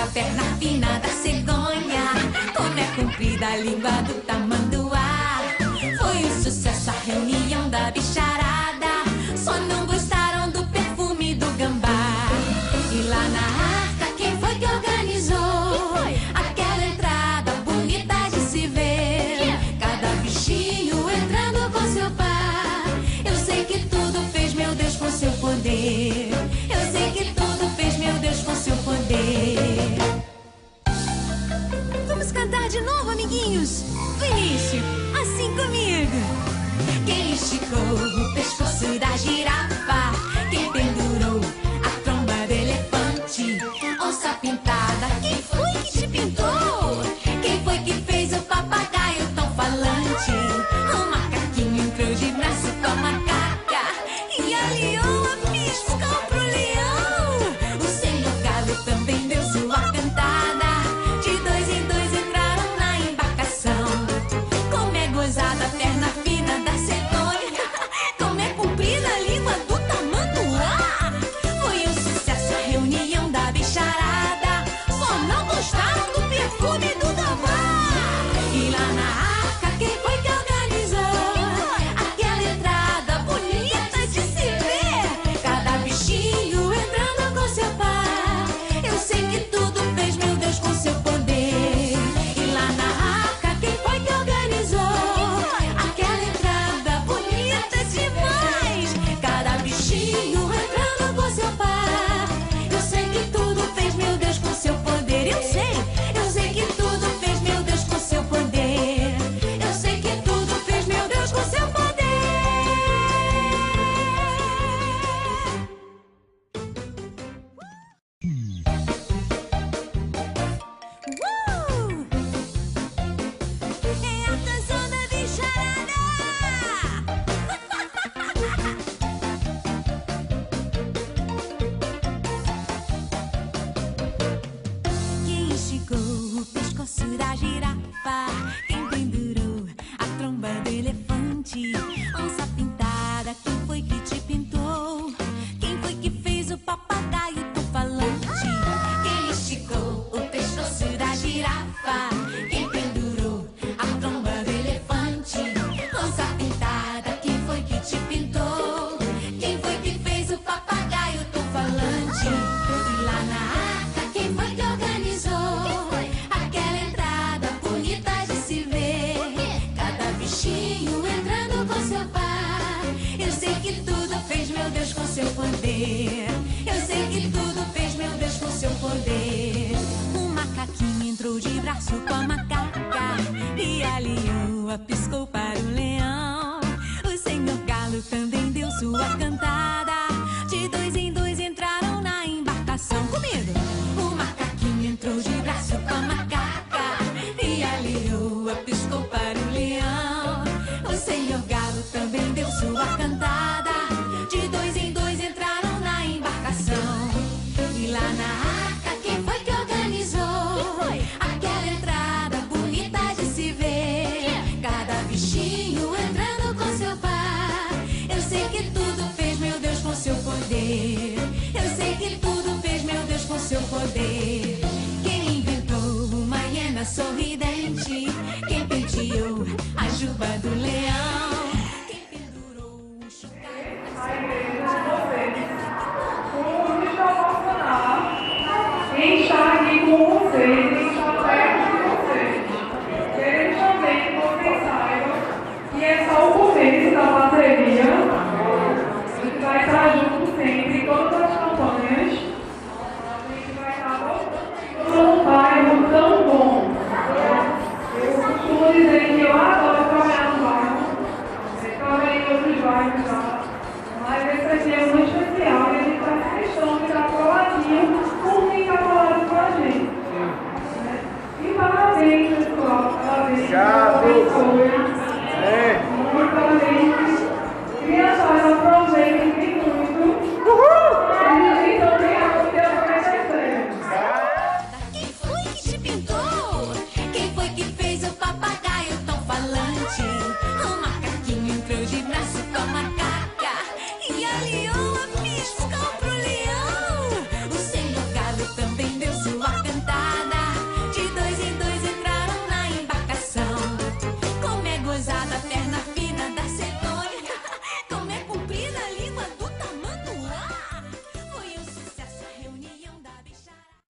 enrolada, perna fina da cegonha. Como é comprida a língua do tamanduá. Foi um sucesso a reunião da bicharada. Só não gostaram do perfume do gambá. E lá na arca, quem foi que organizou aquela entrada bonita de se ver? Cada bichinho entrando com seu par. Eu sei que tudo fez meu Deus com seu poder. Eu sei que tudo fez meu Deus com seu poder. Vamos cantar de novo, amiguinhos? Do início, assim comigo. Quem esticou o pescoço da girafa? Quem pendurou a tromba do elefante? Onça pintada, quem foi que te pintou? Quem foi que fez o papagaio tão falante? O macaquinho entrou de braço com a macaca e a leoa piscou pro leão. O senhor galo também deu sua cantada. De dois em dois entraram na embarcação. Como é gozada a perna fina da cegonha. Como é comprida a língua do tamanduá. Foi um sucesso a reunião da bicharada. Só não gostaram do perfume do gambá. E lá na arca, quem foi que organizou aquela entrada bonita de se ver? Cada bichinho entrando com seu par. Eu sei que tudo fez meu Deus com seu poder. E lá na arca, quem foi que organizou aquela entrada bonita demais? Cada bichinho entrando com seu par. Eu sei que tudo fez meu Deus com seu poder. Eu sei que tudo fez meu Deus com seu poder. Eu sei que tudo fez meu Deus com seu poder. É a canção da bicharada! Quem esticou o pescoço da girafa? Quem pendurou a tromba do elefante? Onça pintada, quem foi que te pintou? Quem foi que fez o papagaio tão falante? Quem esticou o pescoço da girafa? Quem pendurou a tromba do elefante? Onça pintada, quem foi que te pintou? Quem foi que fez o papagaio tão falante? E lá na arca, quem foi que organizou aquela entrada bonita de se ver? Cada bichinho entrando com seu par. Eu sei que tudo fez meu Deus com seu poder. Eu sei que tudo fez meu Deus com seu poder. O macaquinho entrou de braço com a macaca e a leoa piscou para o leão. O senhor galo também deu sua cantada. De dois em dois entraram na embarcação. Comigo! O macaquinho entrou de braço com a macaca e a leoa piscou para o leão. O senhor galo também deu sua cantada. De dois em dois entraram na embarcação. E lá na arca, quem foi que organizou aquela entrada bonita de se ver? Cada bichinho entrando com seu par. Eu sei que tudo fez meu Deus com seu poder. Eu sei que tudo fez meu Deus com seu poder. Quem inventou uma hiena sorridente? Quem penteou a juba do leão? Quem pendurou o chocalho na A igreja de vocês. Como está o nosso canal? Quem está aqui com vocês?